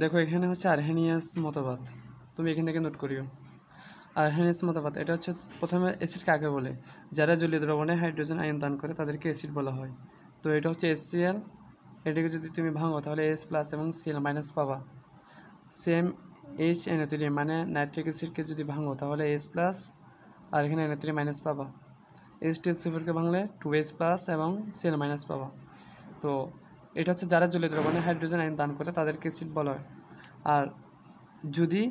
দেখো এখানে হচ্ছে আরহেনিয়াস মতবাদ, তুমি এখান থেকে নোট করিও। আরহেনিয়াস মতবাদ এটা হচ্ছে প্রথমে অ্যাসিড কাকে বলে, যারা জলীয় দ্রবণে হাইড্রোজেন আয়ন দান করে তাদেরকে অ্যাসিড বলা হয়। তো এটা হচ্ছে HCl, এটাকে যদি তুমি ভাঙো তাহলে H+ এবং Cl- পাবা। সেম HNO3 মানে নাইট্রিক অ্যাসিডকে যদি ভাঙো তাহলে H+ আর এখানে NO3- পাবা। H2SO4কে ভাঙলে 2H+ এবং Cl- পাবা। তো এটা হচ্ছে যারা জলীয় দ্রবণে হাইড্রোজেন আয়ন দান করে তাদেরকে অ্যাসিড বলা হয়। আর যদি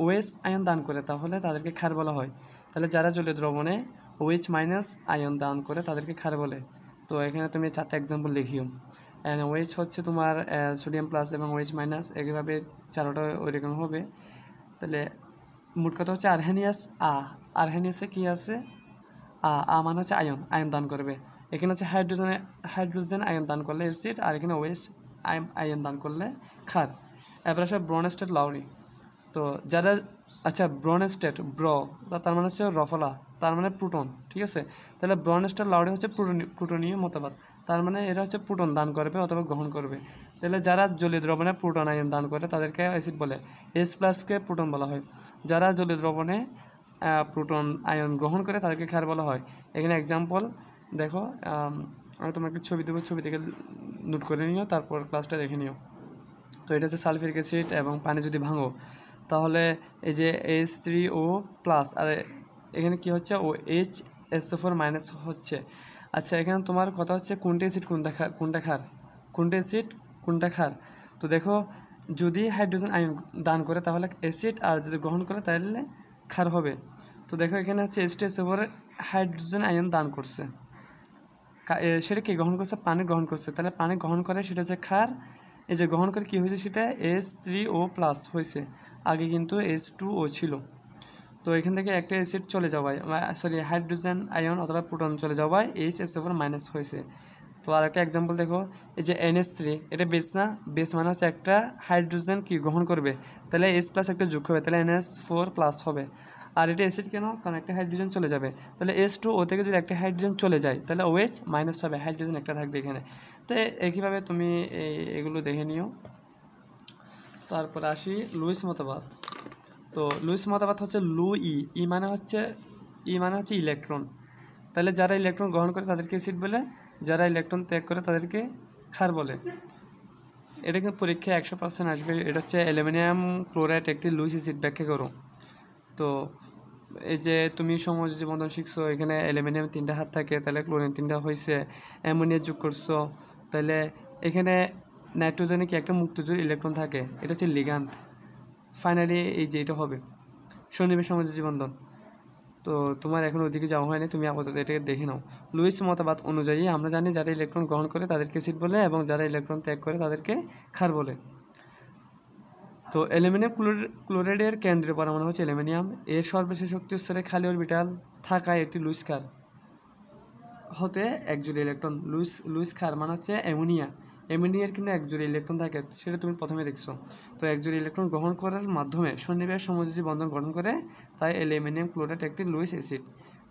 OH আয়ন দান করে তাহলে তাদেরকে ক্ষার বলা হয়। তাহলে যারা জলীয় দ্রবণে OH- আয়ন দান করে তাদেরকে ক্ষার বলে। তো এখানে তুমি 4টা এক্সাম্পল লিখিও। OH হচ্ছে তোমার সোডিয়াম প্লাস এবং OH-, এইভাবে 4টা ওইরকম হবে। তাহলে মোট কথা হচ্ছে আরহেনিয়াসে কি আছে, মানে হচ্ছে আয়ন দান করবে। এখানে হচ্ছে হাইড্রোজেন আয়ন দান করলে অ্যাসিড, আর এখানে OH আয়ন দান করলে ক্ষার। এরপর আসে ব্রনস্টেড লাউরি। তো যারা ব্রনস্টেড তার মানে হচ্ছে রফলা, তার মানে প্রোটন, ঠিক আছে। তাহলে ব্রনস্টেড লাউরি হচ্ছে প্রোটনীয় মতবাদ, তার মানে এরা হচ্ছে প্রোটন দান করবে অথবা গ্রহণ করবে। তাহলে যারা জলীয় দ্রবণে প্রোটন আয়ন দান করে তাদেরকে অ্যাসিড বলে। H+কে প্রোটন বলা হয়। যারা জলীয় দ্রবণে প্রোটন আয়ন গ্রহণ করে তাদেরকে ক্ষার বলা হয়। এখানে এক্সাম্পল দেখো, আমি তোমাকে ছবি দেবো, ছবি থেকে নোট করে নিও, তারপর ক্লাসটা দেখে নিও। তো এটা হচ্ছে সালফিউরিক অ্যাসিড এবং পানি যদি ভাঙো তাহলে এই যে H3O+, আর এখানে কি হচ্ছে OHSO4- হচ্ছে। আচ্ছা, এখানে তোমার কথা হচ্ছে কোনটা অ্যাসিড কোনটা ক্ষার। তো দেখো, যদি হাইড্রোজেন আয়ন দান করে তাহলে অ্যাসিড, আর যদি গ্রহণ করে তাহলে ক্ষার হবে। তো দেখো এখানে হচ্ছে H2SO4 হাইড্রোজেন আয়ন দান করছে, সেটা কি গ্রহণ করছে? পানি গ্রহণ করছে। তাহলে পানি গ্রহণ করে সেটা হচ্ছে ক্ষার। এই যে গ্রহণ করে কি হয়েছে, সেটা H3O+ হয়েছে, আগে কিন্তু H2O ছিল। তো এখান থেকে একটা অ্যাসিড চলে যাওয়ায়, হাইড্রোজেন আয়ন অথবা প্রোটন চলে যাওয়ায় HSO4- হয়েছে। তো আর একটা এক্সাম্পল দেখো, এই যে NH3, এটা বেস না, বেস মানে হচ্ছে একটা হাইড্রোজেন কি গ্রহণ করবে, তাহলে H+ একটা যোগ হবে, তাহলে NH4+ হবে। আর এটা অ্যাসিড কেন? কারণ একটা হাইড্রোজেন চলে যাবে। তাহলে H2O থেকে যদি একটা হাইড্রোজেন চলে যায় তাহলে OH- হবে, হাইড্রোজেন একটা থাকবে এখানে। তো একইভাবে তুমি এগুলো দেখে নিও। তারপর আসি লুইস মতবাদ। তো লুইস মতবাদ হচ্ছে ই মানে হচ্ছে ইলেকট্রন। তাহলে যারা ইলেকট্রন গ্রহণ করে তাদেরকে অ্যাসিড বলে, যারা ইলেকট্রন ত্যাগ করে তাদেরকে ক্ষার বলে। এটা কিন্তু পরীক্ষায় 100% আসবে। এটা হচ্ছে অ্যালুমিনিয়াম ক্লোরাইড একটি লুইস অ্যাসিড, ব্যাখ্যা করো। তো এই যে তুমি সমযোজী বন্ধন শিখছো, এখানে অ্যালুমিনিয়াম 3টা হাত থাকে, তাহলে ক্লোরিন 3টা হয়েছে, অ্যামোনিয়া যোগ করছো, তাহলে এখানে নাইট্রোজেনে কি একটা মুক্তজোড় ইলেকট্রন থাকে, এটা হচ্ছে লিগ্যান্ড। ফাইনালি এই যে এটা হবে সন্নিবেশ সমযোজী বন্ধন। তো তোমার এখন ওদিকে যাওয়া হয়নি, তুমি আপাতত এটাকে দেখে নাও। লুইস মতবাদ অনুযায়ী আমরা জানি যারা ইলেকট্রন গ্রহণ করে তাদেরকে অ্যাসিড বলে এবং যারা ইলেকট্রন ত্যাগ করে তাদেরকে ক্ষার বলে। তো অ্যালুমিনিয়াম ক্লোরাইডের কেন্দ্রীয় পরমাণু হচ্ছে অ্যালুমিনিয়াম। এর সর্বশেষ শক্তি স্তরে খালি অরবিটাল থাকায় একটি লুইস ক্ষার হতে একজোড়া ইলেকট্রন। লুইস ক্ষার মানে হচ্ছে অ্যামোনিয়ার কিন্তু একজোড়া ইলেকট্রন থাকে, সেটা তুমি প্রথমে দেখছো। তো একজোড়া ইলেকট্রন গ্রহণ করার মাধ্যমে সন্নিবেশ সমযোজী বন্ধন গঠন করে, তাই অ্যালুমিনিয়াম ক্লোরাইড একটি লুইস অ্যাসিড।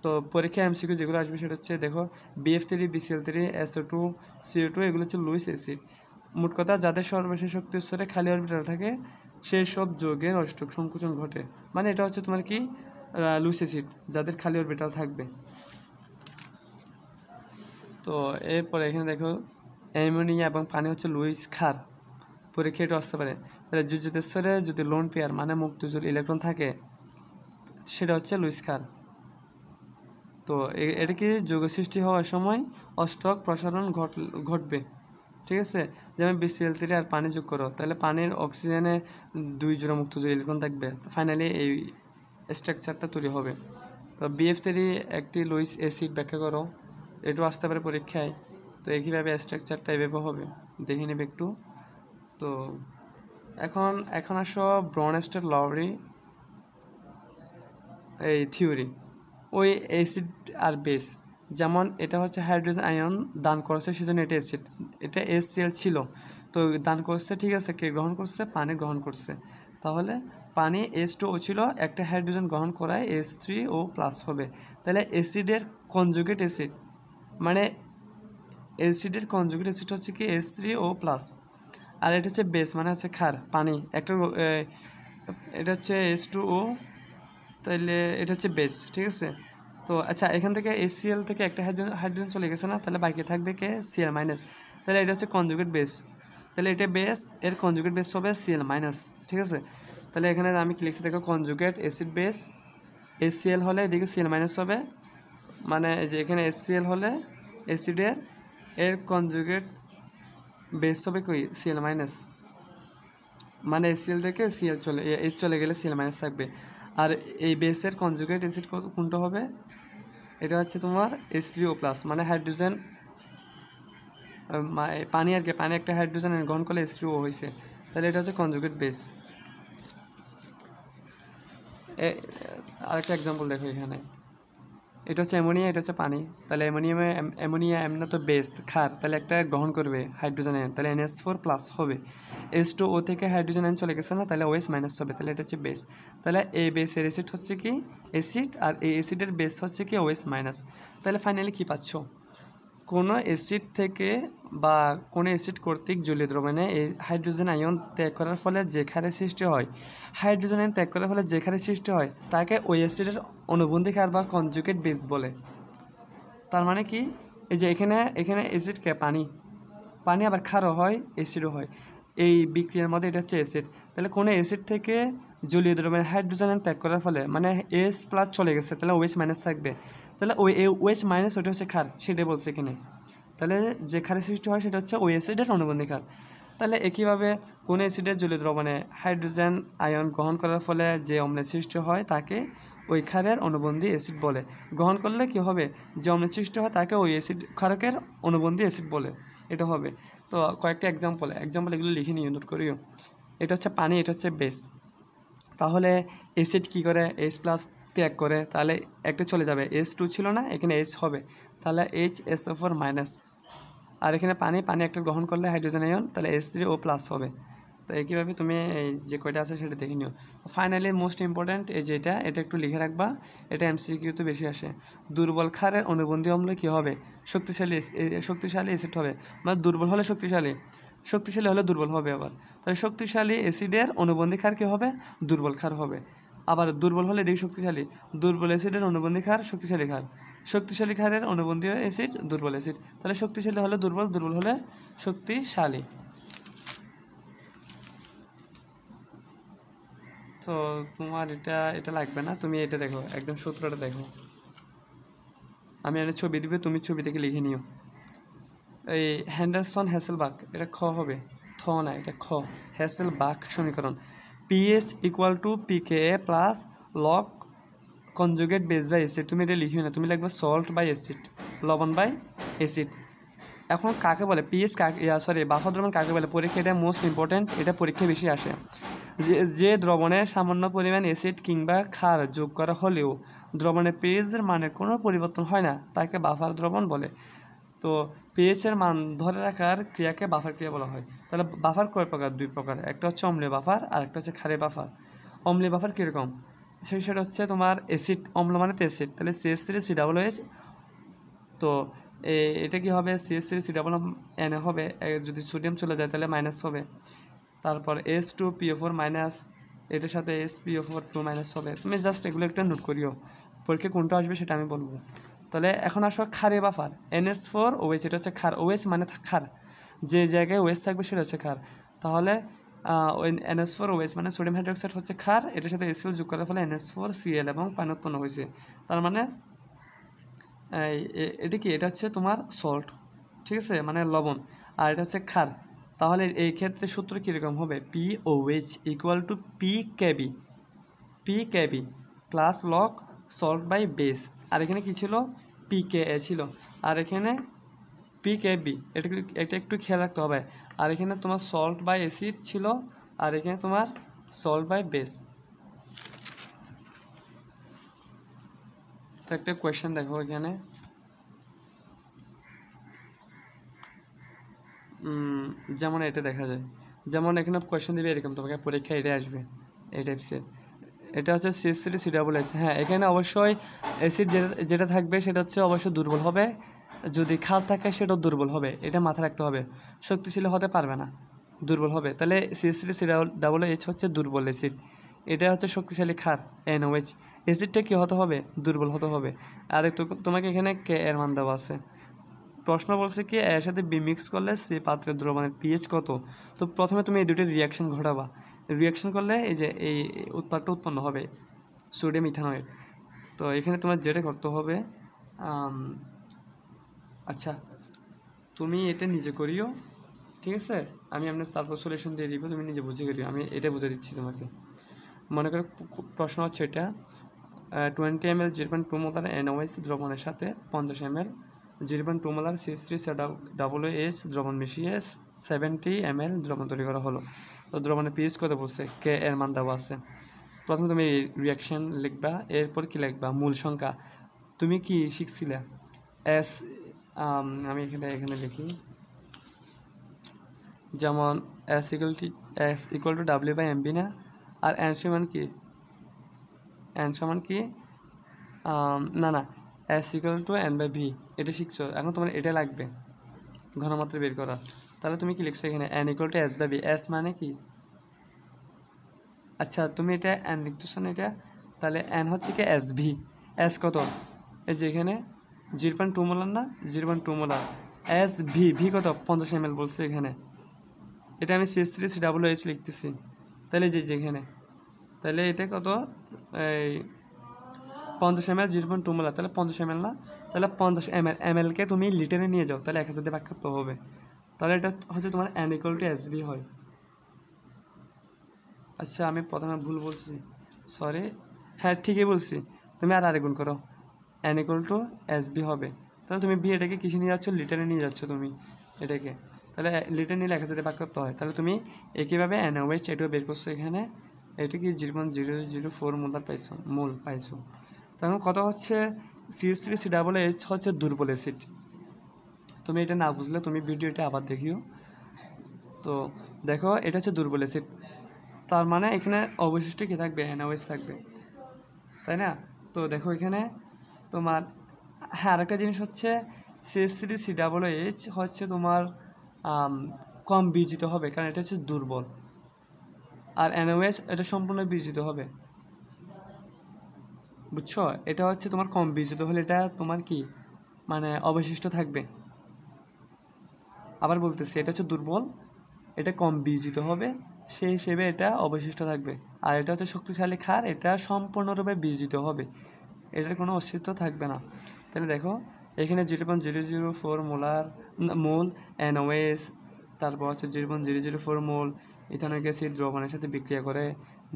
তো পরীক্ষা MCQ যেগুলো আসবে সেটা হচ্ছে দেখো, BF3, BCl3, SO2, CO2 এগুলো হচ্ছে লুইস অ্যাসিড। মোট কথা, যাদের সর্বশেষ শক্তি স্তরে খালি অরবিটাল থাকে সেই সব যৌগের অষ্টক সংকোচন ঘটে। মানে এটা হচ্ছে তোমার কি লুইস অ্যাসিড, যাদের খালি অরবিটাল থাকবে। তো এরপরে এখানে দেখো, অ্যামোনিয়া এবং পানি হচ্ছে লুইস ক্ষার, পরীক্ষা এটা আসতে পারে। তাহলে যুদ্ধ স্তরে যদি লোন পেয়ার মানে মুক্তজোড় ইলেকট্রন থাকে সেটা হচ্ছে লুইস ক্ষার। তো এটা কি যৌগ সৃষ্টি হওয়ার সময় অষ্টক প্রসারণ ঘটবে, ঠিক আছে। যেমন BCl3 আর পানি যোগ করো, তাহলে পানির অক্সিজেনে 2 জোড়া মুক্তজোড় ইলেকট্রন থাকবে, ফাইনালি এই স্ট্রাকচারটা তৈরি হবে। তো BF3 একটি লুইস অ্যাসিড, ব্যাখ্যা করো, এটাও আসতে পারে পরীক্ষায়। তো একইভাবে স্ট্রাকচারটা এভাবে হবে, দেখে নেবে একটু। তো এখন আসো ব্রনস্টেড লাউরি এই থিওরি। ওই অ্যাসিড আর বেস, যেমন এটা হচ্ছে হাইড্রোজেন আয়ন দান করছে সেজন্য এটা অ্যাসিড, এটা HCl ছিল, তো দান করছে, ঠিক আছে, কে গ্রহণ করছে? পানি গ্রহণ করছে। তাহলে পানি H2O ছিল, একটা হাইড্রোজেন গ্রহণ করায় H3O+ হবে। তাহলে অ্যাসিডের কনজুগেট অ্যাসিড, মানে অ্যাসিডের কনজুগেট অ্যাসিড হচ্ছে কি H3O+। আর এটা হচ্ছে বেস মানে হচ্ছে ক্ষার পানি একটা এটা হচ্ছে H2O, তাহলে এটা হচ্ছে বেস, ঠিক আছে। তো আচ্ছা এখান থেকে HCl থেকে একটা হাইড্রোজেন চলে গেছে না, তাহলে বাকি থাকবে কে Cl মাইনাস, তাহলে এটা হচ্ছে কনজুগেট বেস, তাহলে এটা বেস এর কনজুগেট বেস হবে Cl মাইনাস, ঠিক আছে। তাহলে এখানে আমি কি লিখছি দেখো, কনজুগেট অ্যাসিড বেস HCl হলে এদিকে Cl মাইনাস হবে, মানে যে এখানে HCl হলে অ্যাসিডের এর কনজুগেট বেস হবে কই Cl মাইনাস, মানে HCl থেকে Cl চলে গেলে Cl মাইনাস থাকবে। আর এই বেসের কনজুগেট অ্যাসিড কোনটা হবে, এটা হচ্ছে তোমার H3O+, মানে হাইড্রোজেন পানি আর কি, পানি একটা হাইড্রোজেন গ্রহণ করলে H3O হয়েছে, তাহলে এটা হচ্ছে কনজুগেট বেস। আরেকটা এক্সাম্পল দেখো এখানে, এটা হচ্ছে অ্যামোনিয়া, এটা হচ্ছে পানি, তাহলে অ্যামোনিয়া এমনি তো বেস ক্ষার, তাহলে একটা গ্রহণ করবে হাইড্রোজেন আয়ন, তাহলে NH4+ হবে, H2O থেকে হাইড্রোজেন আয়ন চলে গেছে না, তাহলে OH মাইনাস হবে, তাহলে এটা হচ্ছে বেস। তাহলে এই বেসের অ্যাসিড হচ্ছে কি অ্যাসিড, আর এই অ্যাসিডের বেস হচ্ছে কি OH মাইনাস। তাহলে ফাইনালি কি পাচ্ছ, কোনো অ্যাসিড থেকে বা কোনো অ্যাসিড কর্তৃক জলীয় দ্রবণে এই হাইড্রোজেন আয়ন ত্যাগ করার ফলে যে ক্ষারের সৃষ্টি হয়, হাইড্রোজেন আয়ন ত্যাগ করার ফলে যে ক্ষারের সৃষ্টি হয় তাকে ওই অ্যাসিডের অনুবন্ধী ক্ষার বা কনজুগেট বেস বলে। তার মানে কি, এই যে এখানে অ্যাসিডকে পানি আবার ক্ষারও হয় অ্যাসিডও হয়, এই বিক্রিয়ার মধ্যে এটা হচ্ছে অ্যাসিড। তাহলে কোনো অ্যাসিড থেকে জলীয় দ্রবণে হাইড্রোজেন আয়ন ত্যাগ করার ফলে মানে H+ চলে গেছে, তাহলে OH মাইনাস থাকবে, তাহলে ওই OH মাইনাস ওটা হচ্ছে ক্ষার, সেটাই বলছে এখানে। তাহলে যে ক্ষারের সৃষ্টি হয় সেটা হচ্ছে ওই অ্যাসিডের অনুবন্ধী ক্ষার। তাহলে একইভাবে কোনো অ্যাসিডের জলীয় দ্রবণে হাইড্রোজেন আয়ন গ্রহণ করার ফলে যে অম্লের সৃষ্টি হয় তাকে ওই ক্ষারের অনুবন্ধী অ্যাসিড বলে। গ্রহণ করলে কি হবে, যে অম্লের সৃষ্টি হয় তাকে ওই অ্যাসিড ক্ষারকের অনুবন্ধী অ্যাসিড বলে, এটা হবে। তো কয়েকটা এক্সাম্পল এগুলো লিখে নিয়ে নোট করিও। এটা হচ্ছে পানি, এটা হচ্ছে বেস। তাহলে অ্যাসিড কী করে H+ ত্যাগ করে, তাহলে একটা চলে যাবে, H2 ছিল না, এখানে H হবে, তাহলে HSO4-, আর এখানে পানি একটা গ্রহণ করলে হাইড্রোজেন আয়ন, তাহলে H3O+ হবে। তো একইভাবে তুমি এই যে কয়টা আছে সেটা দেখে নিও। ফাইনালি মোস্ট ইম্পর্ট্যান্ট এই যে এটা একটু লিখে রাখবা, এটা MCQতে বেশি আসে। দুর্বল ক্ষারের অনুবন্ধী অম্ল কী হবে, শক্তিশালী অ্যাসিড হবে, মানে দুর্বল হলে শক্তিশালী হলে দুর্বল হবে। আবার তাহলে শক্তিশালী অ্যাসিডের অনুবন্ধী ক্ষার কী হবে, দুর্বল ক্ষার হবে। আবার দুর্বল হলে দেখি শক্তিশালী, দুর্বল অ্যাসিডের অনুবন্ধী ক্ষার শক্তিশালী ক্ষারের অনুবন্ধী অ্যাসিড দুর্বল অ্যাসিড, তাহলে শক্তিশালী হলে দুর্বল, দুর্বল হলে শক্তিশালী। তো তোমার এটা লাগবে না, তুমি এটা দেখো, একদম সূত্রটা দেখো, আমি এনে ছবি দিবে, তুমি ছবি থেকে লিখে নিও। এই হ্যান্ডারসন-হ্যাসেলবাখ, এটা খ হবে, থ না, এটা খ। হ্যাসেলবাখ সমীকরণ, pH = pKa plus log conjugate base by acid, তুমি এটা লিখিও না, তুমি লিখবে সল্ট বাই অ্যাসিড, লবণ বাই অ্যাসিড। এখন কাকে বলে pH বাফার দ্রবণ কাকে বলে, পরীক্ষা এটা মোস্ট ইম্পর্টেন্ট, এটা পরীক্ষায় বেশি আসে। যে দ্রবণে সামান্য পরিমাণ অ্যাসিড কিংবা ক্ষার যোগ করা হলেও দ্রবণের pH-এর মানের কোনো পরিবর্তন হয় না, তাকে বাফার দ্রবণ বলে। তো pH-এর মান ধরে রাখার ক্রিয়াকে বাফার ক্রিয়া বলা হয়। তাহলে বাফার কয় প্রকার, দুই প্রকার, একটা হচ্ছে অম্লীয় বাফার আর একটা হচ্ছে ক্ষারীয় বাফার। অম্লীয় বাফার কীরকম, সেটা হচ্ছে তোমার অ্যাসিড, অম্ল মানে তো অ্যাসিড, তাহলে CH3COOH, তো এটা কি হবে, CH3COOH হবে, যদি সোডিয়াম চলে যায় তাহলে মাইনাস হবে। তারপর H2PO4-, এটার সাথে SPO4 2- হবে। তুমি জাস্ট এগুলো একটা নোট করিও, পরীক্ষা কোনটা আসবে সেটা আমি বলবো। তাহলে এখন আসো ক্ষারীয় বাফার, NH4OH, এটা হচ্ছে ক্ষার, OH মানে ক্ষার, যে জায়গায় OH থাকবে সেটা হচ্ছে ক্ষার। তাহলে ওই NH4OH মানে সোডিয়াম হাইড্রোক্সাইড হচ্ছে ক্ষার, এটার সাথে HCl যোগ করার ফলে NH4Cl এবং পানি উৎপন্ন হয়েছে। তার মানে এটা কি, এটা হচ্ছে তোমার সল্ট, ঠিক আছে, মানে লবণ, আর এটা হচ্ছে ক্ষার। তাহলে এই ক্ষেত্রে সূত্র কীরকম হবে, POH = PKB plus log salt by base, আর এখানে কী ছিল, PKA ছিল, আর এখানে PKB, এটা একটু খেয়াল রাখতে হবে। আর এখানে তোমার সল্ট বাই অ্যাসিড ছিল, আর এখানে তোমার সল্ট বাই বেস। তো একটা কোয়েশ্চেন দেখো এখানে, যেমন এটা দেখা যায়, যেমন এখানে কোয়েশ্চেন দিবে এরকম, তোমাকে পরীক্ষায় এটা আসবে এই টাইপসের। এটা হচ্ছে CH3COOH, হ্যাঁ এখানে অবশ্যই অ্যাসিড যেটা থাকবে সেটা হচ্ছে অবশ্যই দুর্বল হবে, যদি ক্ষার থাকে সেটাও দুর্বল হবে, এটা মাথায় রাখতে হবে, শক্তিশালী হতে পারবে না, দুর্বল হবে। তাহলে CH3COOH হচ্ছে দুর্বল অ্যাসিড, এটা হচ্ছে শক্তিশালী ক্ষার NOH। অ্যাসিডটা কী হতে হবে? দুর্বল হতে হবে। আর তোমাকে এখানে কে এর মান দেওয়া আছে। প্রশ্ন বলছে কি এর সাথে বি মিক্স করলে সি পাত্রের দ্রবণের পিএইচ কত। তো প্রথমে তুমি এই দুটোর রিয়াকশন ঘটাবা, রিয়াকশন করলে এই যে এই উৎপাদটা উৎপন্ন হবে সোডিয়াম ইথানয়েড। তো এখানে তোমার যেটা করতে হবে, আচ্ছা তুমি এটা নিজে করিও, ঠিক আছে, আমি আপনার তারপর সলিউশন দিয়ে দিব, তুমি নিজে বুঝে করিও, আমি এটা বুঝে দিচ্ছি তোমাকে। মনে করো প্রশ্ন হচ্ছে এটা 20 ml 0.2 মোলার NOH দ্রবণের সাথে 50 ml 0.2 মোলার CH3COOH দ্রবণ মিশিয়ে 70 ml দ্রবণ তৈরি করা হলো। তো দ্রবণের পিএইচ কত বলছে, কে এর মান দেওয়া আছে। প্রথমে তুমি রিয়াকশন লিখবা, এরপর কি লিখবা, মূল সংখ্যা। তুমি কি শিখছিলে এস, আমি এখানে লিখি, যেমন S ইকুয়াল টু W/MB না, আর N সমান কি, না S ইকুয়াল টু N/V, এটা শিখছো। এখন তোমার এটা লাগবে ঘনমাত্রা বের করা। তাহলে তুমি কি লিখছো এখানে N equal to S/V। S মানে কি, আচ্ছা তুমি এটা N লিখতেছো না এটা, তাহলে N হচ্ছে কি SV। S কত, এই যে এখানে 0.2 মোলার না, 0.2 মোলার। SV ভি কত, 50 ml বলছে এখানে, এটা আমি CH3COOH লিখতেছি। তাহলে যে এখানে, তাহলে এটা কত, এই 50 ml 0.2 মোলার, তাহলে 50 ml না, তাহলে 50 ml কে তুমি লিটারে নিয়ে যাও, তাহলে 1000 দিয়ে ভাগ করতে হবে। তাহলে এটা হচ্ছে তোমার N ইকুয়াল টু SV হয়। আচ্ছা আমি প্রথমে ভুল বলছি, সরি, হ্যাঁ ঠিকই বলছি, তুমি আর গুণ করো, N ইকুয়াল টু SB হবে। তাহলে তুমি বি এটাকে কিসে নিয়ে যাচ্ছ, লিটারে নিয়ে যাচ্ছ তুমি এটাকে, তাহলে লিটার নিলে 1000 দিয়ে ভাগ করতে হয়। তাহলে তুমি একইভাবে NOH এটাও বের করছো এখানে, এটা কি 0.004 মোল পাইছো। তখন কত হচ্ছে, CH3COOH হচ্ছে দুর্বল অ্যাসিড। তুমি এটা না বুঝলে তুমি ভিডিওটা আবার দেখিও। তো দেখো এটা হচ্ছে দুর্বল অ্যাসিড, তার মানে এখানে অবশিষ্ট কী থাকবে, NOH থাকবে, তাই না। তো দেখো এখানে তোমার, হ্যাঁ আরেকটা জিনিস হচ্ছে CH3COOH হচ্ছে তোমার কম বিয়োজিত হবে, কারণ এটা হচ্ছে দুর্বল, আর NOH এটা সম্পূর্ণ বিয়োজিত হবে, বুঝছো। এটা হচ্ছে তোমার কম বিয়োজিত হলে এটা তোমার কি মানে অবশিষ্ট থাকবে। আবার বলতেছি, এটা হচ্ছে দুর্বল, এটা কম বিয়োজিত হবে, সেই হিসেবে এটা অবশিষ্ট থাকবে। আর এটা হচ্ছে শক্তিশালী ক্ষার, এটা সম্পূর্ণরূপে বিয়োজিত হবে, এটার কোনো অস্তিত্ব থাকবে না। তাহলে দেখো এখানে 0.004 মোল NOH, তারপর হচ্ছে 0.004 মোল ইথানোয়িক অ্যাসিড দ্রবণের সাথে বিক্রিয়া করে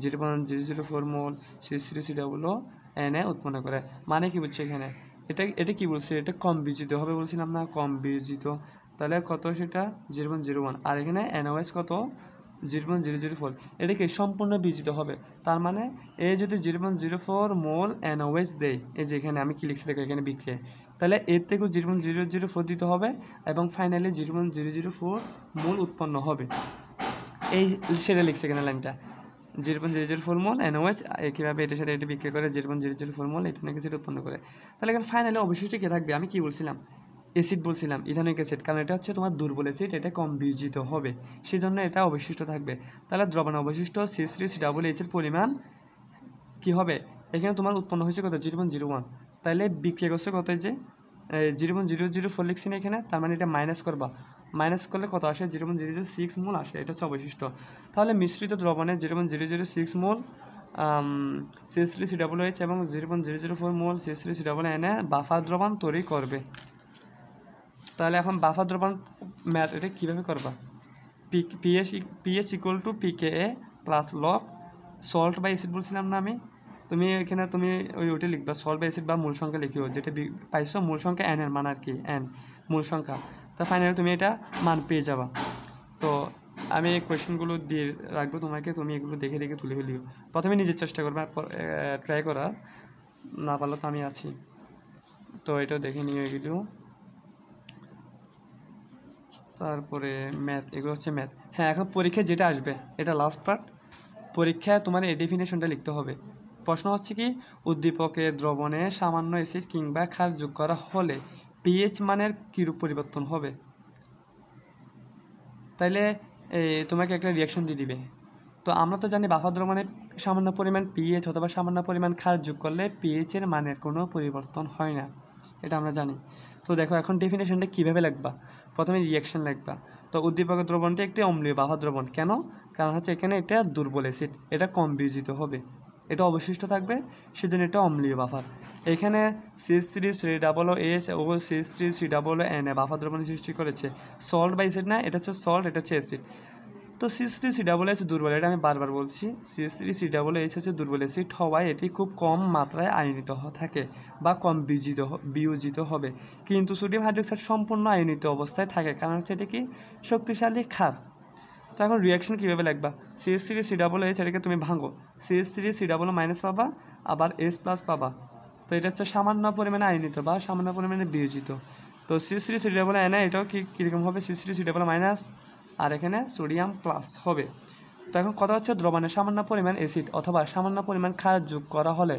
0.004 মোল CH3COONA উৎপন্ন করে। মানে কি বুঝছে এখানে, এটা কি বলছে, এটা কম বিয়োজিত হবে বলছিলাম না, কম বিয়োজিত, তাহলে কত সেটা 0.01, আর এখানে NOH কত 0.004, এটা কি সম্পূর্ণ বিয়োজিত হবে। তার মানে এই যদি 0.04 মোল NOH দেয়, এই যে এখানে আমি কি লিখছি দেখো এখানে বিক্রিয়া, তাহলে এর থেকেও 0.004 দিতে হবে, এবং ফাইনালি 0.004 মোল উৎপন্ন হবে, এই সেটা লিখছে এখানে লাইনটা 0.004 মোল NOH একইভাবে এটার সাথে এটা বিক্রিয়া করে 0.004 মোল ইথানোয়িক অ্যাসিড উৎপন্ন করে। তাহলে এখানে ফাইনালি অবশিষ্ট কে থাকবে, আমি কি বলছিলাম, অ্যাসিড বলছিলাম, ইথানোয়িক অ্যাসিড, কারণ এটা হচ্ছে তোমার দুর্বল অ্যাসিড, এটা কম বিয়োজিত হবে, সেই জন্য এটা অবশিষ্ট থাকবে। তাহলে দ্রবণ অবশিষ্ট CH3COOH এর পরিমাণ কি হবে, এখানে তোমার উৎপন্ন হয়েছে কত 0.01, তাহলে বিক্রিয়া করছে কত, যে 0.004 লিখছি না এখানে, তার মানে এটা মাইনাস করবা, মাইনাস করলে কত আসে 0.006 মোল আসে, এটা হচ্ছে অবশিষ্ট। তাহলে মিশ্রিত দ্রবণে 0.006 মোল CH3COOH এবং 0.004 মোল CH3COONA বাফার দ্রবণ তৈরি করবে। তাহলে এখন বাফার দ্রবণ ম্যাথ এটা কীভাবে করবা, pH equal to PKa plus log salt বা অ্যাসিড বলছিলাম না আমি, তুমি এখানে তুমি ওইটা লিখবা সল্ট বা অ্যাসিড বা মূল সংখ্যা লিখিও, যেটা পাইছো মূল সংখ্যা N এর মান আর কি, N মূল সংখ্যা, তা ফাইনালি তুমি এটা মান পেয়ে যাবা। তো আমি এই কোয়েশ্চেনগুলো দিয়ে রাখবো তোমাকে, তুমি এগুলো দেখে দেখে তুলে ফেলিও, প্রথমে নিজের চেষ্টা করবে, ট্রাই করার, না পারলে তো আমি আছি, তো এটাও দেখে নিও এগুলো। তারপরে ম্যাথ, এগুলো হচ্ছে ম্যাথ। হ্যাঁ এখন পরীক্ষায় যেটা আসবে, এটা লাস্ট পার্ট, পরীক্ষায় তোমার এই ডেফিনেশনটা লিখতে হবে। প্রশ্ন হচ্ছে কি, উদ্দীপকের দ্রবণে সামান্য অ্যাসিড কিংবা ক্ষার যোগ করা হলে পিএইচ মানের কীরূপ পরিবর্তন হবে। তাইলে তোমাকে একটা রিয়াকশন দিয়ে দিবে। তো আমরা তো জানি বাফার দ্রবণে সামান্য পরিমাণ পিএইচ অথবা সামান্য পরিমাণ ক্ষার যোগ করলে পিএইচের মানের কোনো পরিবর্তন হয় না, এটা আমরা জানি। তো দেখো এখন ডেফিনেশনটা কীভাবে লিখবা, প্রথমে রিয়াকশন লিখবা। তো উদ্দীপক দ্রবণটি একটি অম্লীয় বাফার দ্রবণ, কেন? কারণ হচ্ছে এখানে এটা দুর্বল অ্যাসিড, এটা কম বিয়োজিত হবে, এটা অবশিষ্ট থাকবে, সেজন্য এটা অম্লীয় বাফার। এখানে CH3COOH ও CH3COON বাফার দ্রবণ সৃষ্টি করেছে। সল্ট বা অ্যাসিড না, এটা হচ্ছে সল্ট, এটা হচ্ছে অ্যাসিড। তো CH3COOH দুর্বল, এটা আমি বারবার বলছি। CH3COOH হচ্ছে দুর্বল অ্যাসিড হওয়ায় এটি খুব কম মাত্রায় আয়নিত থাকে বা কম বিয়োজিত হবে, কিন্তু সোডিয়াম হাইড্রোক্সাইড সম্পূর্ণ আয়নিত অবস্থায় থাকে, কারণ হচ্ছে এটি কি শক্তিশালী ক্ষার। তো এখন রিয়াকশন কীভাবে লিখবা, CH3COOH এটাকে তুমি ভাঙো, CH3COO- পাবা, আবার H+ পাবা। তো এটা হচ্ছে সামান্য পরিমাণে আয়নিত বা সামান্য পরিমাণে বিয়োজিত। তো CH3COON এটাও কীরকম হবে, CH3COO- আর এখানে সোডিয়াম প্লাস হবে। তো এখন কথা হচ্ছে দ্রবণের সামান্য পরিমাণ অ্যাসিড অথবা সামান্য পরিমাণ ক্ষার যোগ করা হলে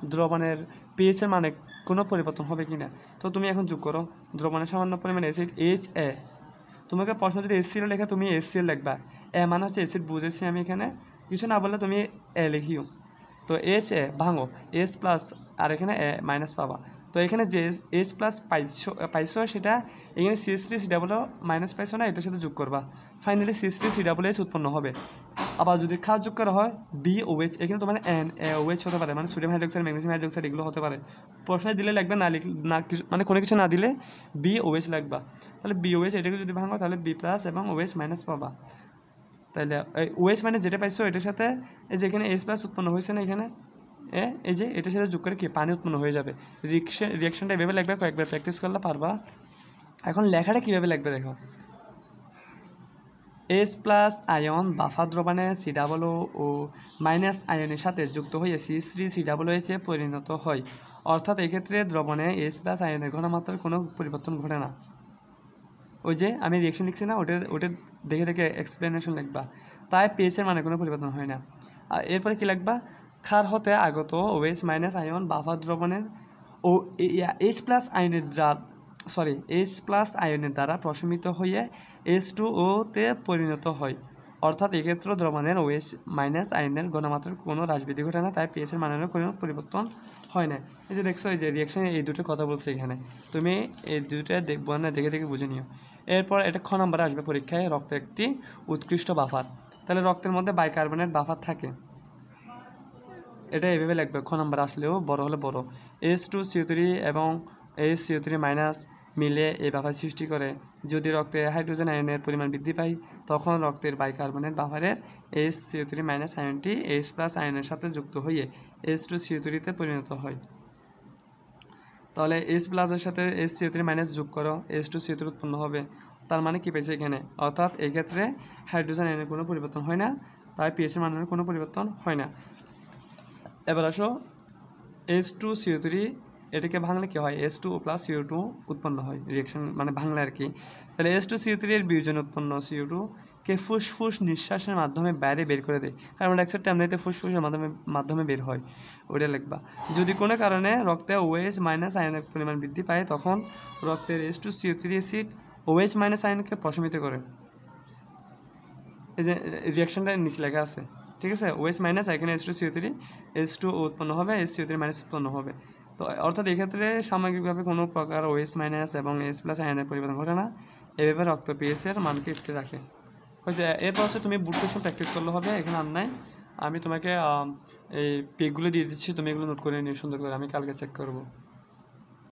দ্রবণের পিএইচের মানে কোনো পরিবর্তন হবে কি না। তো তুমি এখন যোগ করো, দ্রবণের সামান্য পরিমাণ অ্যাসিড HA, তোমাকে প্রশ্ন যদি HCl লেখা তুমি HCl লিখবা, এ মানে হচ্ছে অ্যাসিড বুঝেছি আমি, এখানে কিছু না বললে তুমি এ লিখিও। তো HA ভাঙো, H+ আর এখানে A- পাবা। তো এখানে যে H+ পাইছো সেটা এখানে CH3COO- পাইছো না, এটার সাথে যোগ করবা, ফাইনালি CH3COOH উৎপন্ন হবে। আবার যদি ক্ষার যোগ করা হয় BOH, এখানে তোমার NaOH হতে পারে, মানে সোডিয়াম হাইড্রোক্সাইড, ম্যাগনেসিয়াম হাইড্রোক্সাইড এগুলো হতে পারে। প্রশ্নে দিলে লাগবে, না না কিছু মানে কোনো কিছু না দিলে BOH লাগবা। তাহলে BOH এটাকে যদি ভাঙো তাহলে B+ এবং OH- পাবা। তাহলে OH মানে যেটা পাইছো এটার সাথে এই যে এখানে H+ উৎপন্ন হয়েছে না, এখানে এই যে এটার সাথে যোগ করে কি পানি উৎপন্ন হয়ে যাবে। রিয়াকশনটা এভাবে লাগবে, কয়েকবার প্র্যাকটিস করলে পারবা। এখন লেখাটা কীভাবে লাগবে দেখো, H+ আয়ন বাফার দ্রবণে COO- আয়নের সাথে যুক্ত হয়ে CH3COOH এ পরিণত হয়, অর্থাৎ এক্ষেত্রে দ্রবণে H+ আয়নের ঘনমাত্রার কোনো পরিবর্তন ঘটে না। ওই যে আমি রিয়াকশন লিখছি না, ওটা দেখে দেখে এক্সপ্লেনেশন লিখবা, তাই পিএইচের মানে কোনো পরিবর্তন হয় না। আর এরপরে কী লিখবা, ক্ষার হতে আগত OH- আয়ন বাফার দ্রবণের ও H+ আয়নের দ্বারা প্রশমিত হয়ে H2O-তে পরিণত হয়, অর্থাৎ এক্ষেত্রে দ্রবণের OH- আয়নের ঘনমাত্রার কোনো হ্রাসবৃদ্ধি ঘটে না, তাই পিএইচের মানের কোনো পরিবর্তন হয় না। এই যে দেখছো, এই যে রিয়াকশনে এই দুটো কথা বলছে এখানে, তুমি এই দুটো দেখবো না, দেখে দেখে বুঝে নিও। এরপর এটা খ নম্বরে আসবে পরীক্ষায়, রক্তের একটি উৎকৃষ্ট বাফার। তাহলে রক্তের মধ্যে বাইকার্বনেট বাফার থাকে, এটা এইভাবে লিখবে, খ নম্বর আসলেও বড় হলে বড়। H2CO3 এবং HCO3- মিলে এই বাফার সৃষ্টি করে। যদি রক্তে হাইড্রোজেন আয়নের পরিমাণ বৃদ্ধি পায় তখন রক্তের বাইকার্বনেট বাফারের HCO3- আয়নটি H+ আয়নের সাথে যুক্ত হয়ে H2CO3-তে পরিণত হয়। তাহলে H+ এর সাথে HCO3- যোগ করো, H2CO3 উৎপন্ন হবে। তার মানে কি পেয়েছে এখানে, অর্থাৎ এক্ষেত্রে হাইড্রোজেন আয়নের কোনো পরিবর্তন হয় না, তাই পিএইচের মানের কোনো পরিবর্তন হয় না। এবার আসো H2CO3, এটাকে ভাঙলে কী হয়, H2O+ CO2 উৎপন্ন হয়, রিয়াকশন মানে ভাঙলে আর কি। তাহলে H2CO3 এর বিয়োজন উৎপন্ন CO2 কে ফুসফুস নিঃশ্বাসের মাধ্যমে বাইরে বের করে দেয়, কার্বন ডাইঅক্সাইডটা এমনিতে ফুসফুসের মাধ্যমে বের হয়, ওইটা লিখবা। যদি কোনো কারণে রক্তে OH- আয়নের পরিমাণ বৃদ্ধি পায় তখন রক্তের H2CO3 অ্যাসিড OH- আয়নকে প্রশমিত করে। এই যে রিয়াকশনটা নিচে লেখা আছে, ঠিক আছে, OH- এখানে H2CO3, H2O উৎপন্ন হবে, HCO3- উৎপন্ন হবে। তো অর্থাৎ এক্ষেত্রে সামগ্রিকভাবে কোনো প্রকার OH- এবং H+ আয়নের পরিবর্তন ঘটে না, এভাবে রক্ত পিএইচের মানকে স্থির রাখে। হয়েছে। এরপর হচ্ছে তুমি বুট কোশ্চেন প্র্যাকটিস করলে হবে, এখানে আর নাই। আমি তোমাকে এই পেগুলো দিয়ে দিচ্ছি, তুমি এগুলো নোট করে নিও সুন্দর করে, আমি কালকে চেক করবো।